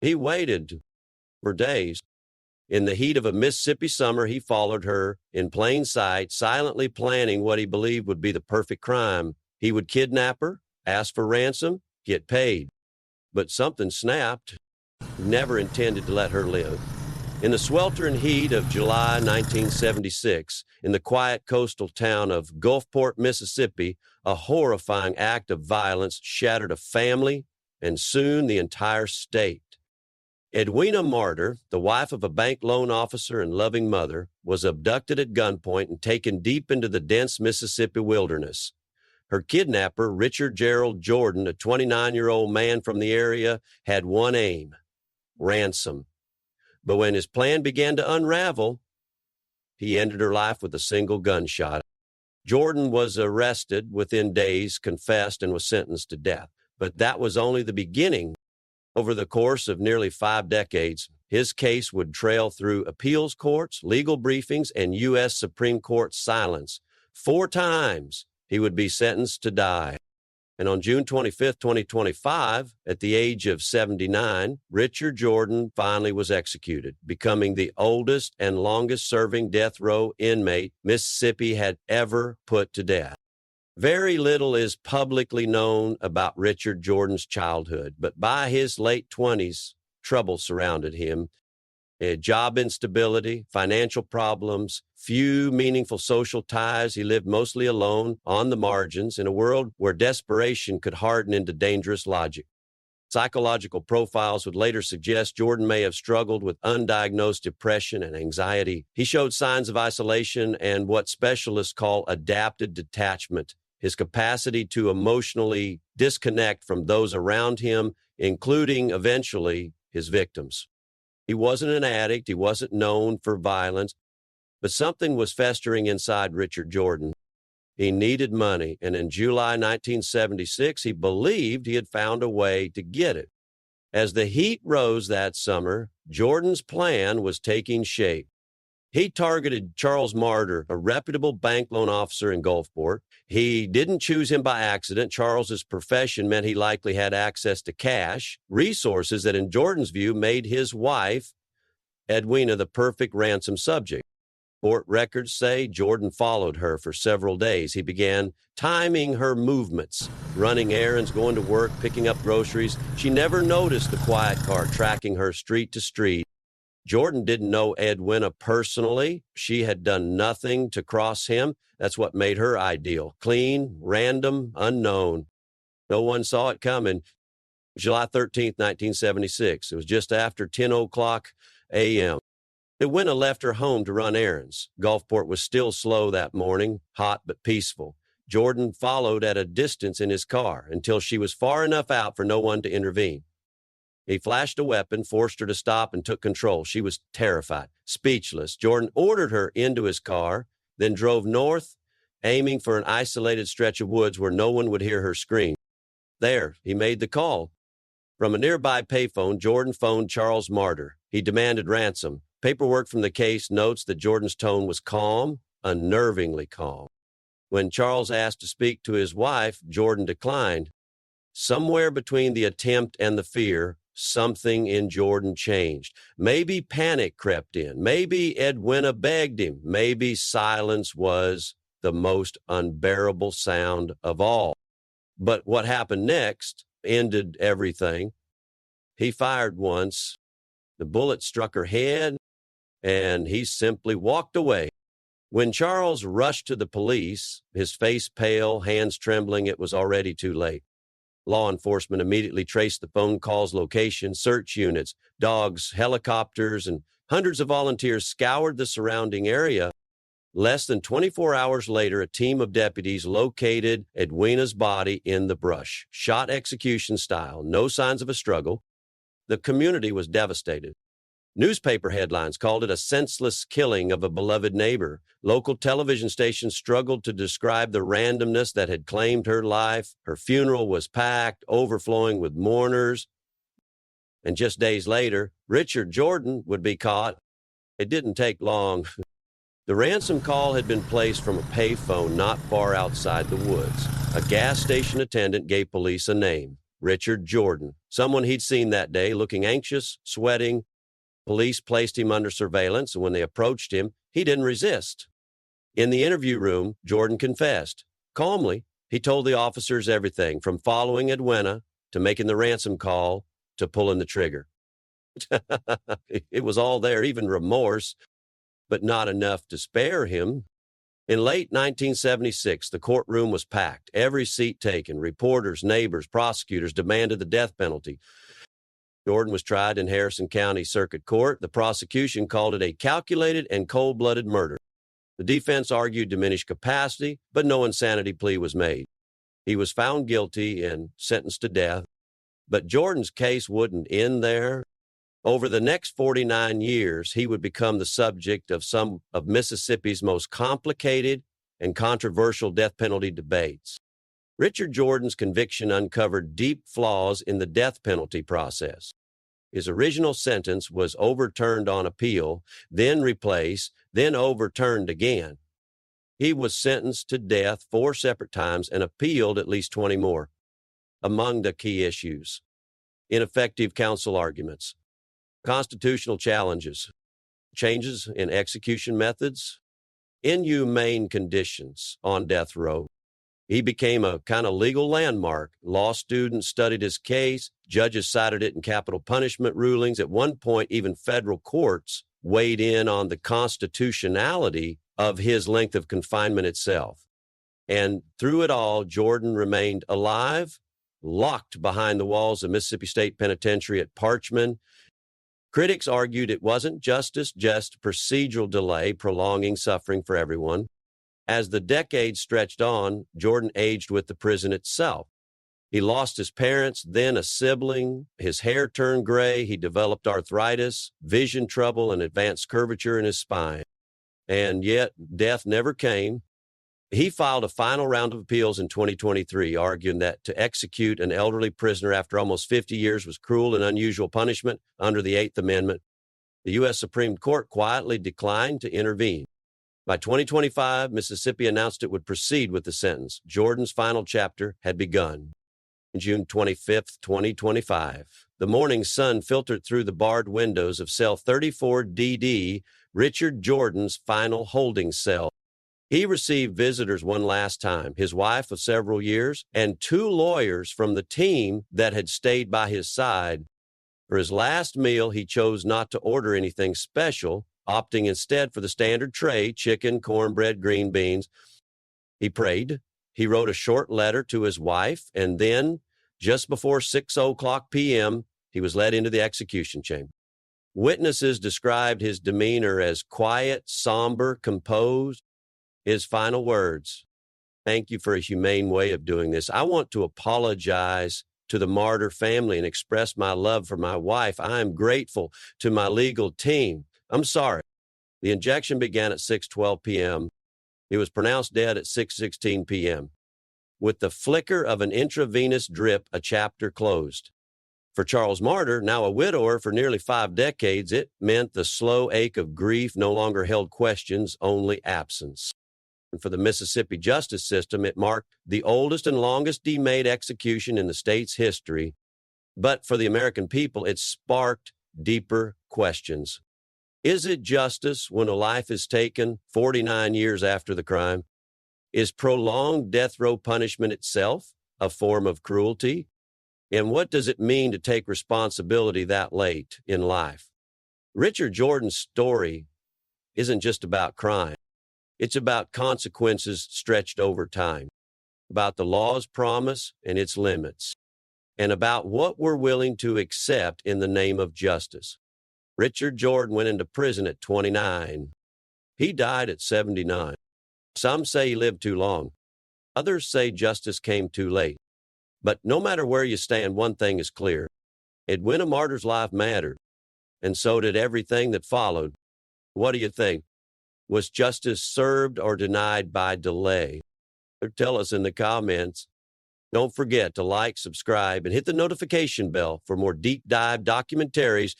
He waited for days. In the heat of a Mississippi summer, he followed her in plain sight, silently planning what he believed would be the perfect crime. He would kidnap her, ask for ransom, get paid. But something snapped. He never intended to let her live. In the sweltering heat of July 1976, in the quiet coastal town of Gulfport, Mississippi, a horrifying act of violence shattered a family and soon the entire state. Edwina Marter, the wife of a bank loan officer and loving mother, was abducted at gunpoint and taken deep into the dense Mississippi wilderness. Her kidnapper, Richard Gerald Jordan, a 29-year-old man from the area, had one aim: ransom. But when his plan began to unravel, he ended her life with a single gunshot. Jordan was arrested within days, confessed, and was sentenced to death. But that was only the beginning. Over the course of nearly 5 decades, his case would trail through appeals courts, legal briefings, and U.S. Supreme Court silence. 4 times he would be sentenced to die. And on June 25, 2025, at the age of 79, Richard Jordan finally was executed, becoming the oldest and longest-serving death row inmate Mississippi had ever put to death. Very little is publicly known about Richard Jordan's childhood, but by his late 20s, trouble surrounded him. Job instability, financial problems, few meaningful social ties. He lived mostly alone, on the margins, in a world where desperation could harden into dangerous logic. Psychological profiles would later suggest Jordan may have struggled with undiagnosed depression and anxiety. He showed signs of isolation and what specialists call adaptive detachment, his capacity to emotionally disconnect from those around him, including, eventually, his victims. He wasn't an addict. He wasn't known for violence, but something was festering inside Richard Jordan. He needed money, and in July 1976, he believed he had found a way to get it. As the heat rose that summer, Jordan's plan was taking shape. He targeted Charles Marter, a reputable bank loan officer in Gulfport. He didn't choose him by accident. Charles's profession meant he likely had access to cash, resources that in Jordan's view made his wife, Edwina, the perfect ransom subject. Court records say Jordan followed her for several days. He began timing her movements, running errands, going to work, picking up groceries. She never noticed the quiet car tracking her street to street. Jordan didn't know Edwina personally. She had done nothing to cross him. That's what made her ideal. Clean, random, unknown. No one saw it coming. July 13th, 1976. It was just after 10 o'clock a.m. Edwina left her home to run errands. Gulfport was still slow that morning, hot but peaceful. Jordan followed at a distance in his car until she was far enough out for no one to intervene. He flashed a weapon, forced her to stop, and took control. She was terrified, speechless. Jordan ordered her into his car, then drove north, aiming for an isolated stretch of woods where no one would hear her scream. There, he made the call. From a nearby payphone, Jordan phoned Charles Marter. He demanded ransom. Paperwork from the case notes that Jordan's tone was calm, unnervingly calm. When Charles asked to speak to his wife, Jordan declined. Somewhere between the attempt and the fear, something in Jordan changed. Maybe panic crept in. Maybe Edwina begged him. Maybe silence was the most unbearable sound of all. But what happened next ended everything. He fired once. The bullet struck her head, and he simply walked away. When Charles rushed to the police, his face pale, hands trembling, it was already too late. Law enforcement immediately traced the phone call's location. Search units, dogs, helicopters, and hundreds of volunteers scoured the surrounding area. Less than 24 hours later, a team of deputies located Edwina's body in the brush, shot execution style, no signs of a struggle. The community was devastated. Newspaper headlines called it a senseless killing of a beloved neighbor. Local television stations struggled to describe the randomness that had claimed her life. Her funeral was packed, overflowing with mourners. And just days later, Richard Jordan would be caught. It didn't take long. The ransom call had been placed from a payphone not far outside the woods. A gas station attendant gave police a name, Richard Jordan. someone he'd seen that day, looking anxious, sweating. Police placed him under surveillance, and when they approached him, he didn't resist. In the interview room, Jordan confessed. Calmly, he told the officers everything from following Edwina to making the ransom call to pulling the trigger. It was all there, even remorse, but not enough to spare him. In late 1976, the courtroom was packed, every seat taken. Reporters, neighbors, prosecutors demanded the death penalty. Jordan was tried in Harrison County Circuit Court. The prosecution called it a calculated and cold-blooded murder. The defense argued diminished capacity, but no insanity plea was made. He was found guilty and sentenced to death. But Jordan's case wouldn't end there. Over the next 49 years, he would become the subject of some of Mississippi's most complicated and controversial death penalty debates. Richard Jordan's conviction uncovered deep flaws in the death penalty process. His original sentence was overturned on appeal, then replaced, then overturned again. He was sentenced to death 4 separate times and appealed at least 20 more. Among the key issues: ineffective counsel arguments, constitutional challenges, changes in execution methods, inhumane conditions on death row. He became a kind of legal landmark. Law students studied his case. Judges cited it in capital punishment rulings. At one point, even federal courts weighed in on the constitutionality of his length of confinement itself. And through it all, Jordan remained alive, locked behind the walls of Mississippi State Penitentiary at Parchman. Critics argued it wasn't justice, just procedural delay, prolonging suffering for everyone. As the decades stretched on, Jordan aged with the prison itself. He lost his parents, then a sibling. His hair turned gray. He developed arthritis, vision trouble, and advanced curvature in his spine. And yet, death never came. He filed a final round of appeals in 2023, arguing that to execute an elderly prisoner after almost 50 years was cruel and unusual punishment under the Eighth Amendment. The U.S. Supreme Court quietly declined to intervene. By 2025, Mississippi announced it would proceed with the sentence. Jordan's final chapter had begun. June 25, 2025, the morning sun filtered through the barred windows of cell 34DD, Richard Jordan's final holding cell. He received visitors one last time, his wife of several years, and 2 lawyers from the team that had stayed by his side. For his last meal, he chose not to order anything special, opting instead for the standard tray: chicken, cornbread, green beans. He prayed. He wrote a short letter to his wife, and then, just before 6:00 p.m., he was led into the execution chamber. Witnesses described his demeanor as quiet, somber, composed. His final words: "Thank you for a humane way of doing this. I want to apologize to the Marter family and express my love for my wife. I am grateful to my legal team. I'm sorry." The injection began at 6:12 p.m. He was pronounced dead at 6:16 p.m. With the flicker of an intravenous drip, a chapter closed. For Charles Marter, now a widower for nearly 5 decades, it meant the slow ache of grief no longer held questions, only absence. And for the Mississippi justice system, it marked the oldest and longest delayed execution in the state's history. But for the American people, it sparked deeper questions. Is it justice when a life is taken 49 years after the crime? Is prolonged death row punishment itself a form of cruelty? And what does it mean to take responsibility that late in life? Richard Jordan's story isn't just about crime. It's about consequences stretched over time, about the law's promise and its limits, and about what we're willing to accept in the name of justice. Richard Jordan went into prison at 29. He died at 79. Some say he lived too long. Others say justice came too late. But no matter where you stand, one thing is clear. Edwina Marter's life mattered, and so did everything that followed. What do you think? Was justice served or denied by delay? Or tell us in the comments. Don't forget to like, subscribe, and hit the notification bell for more deep dive documentaries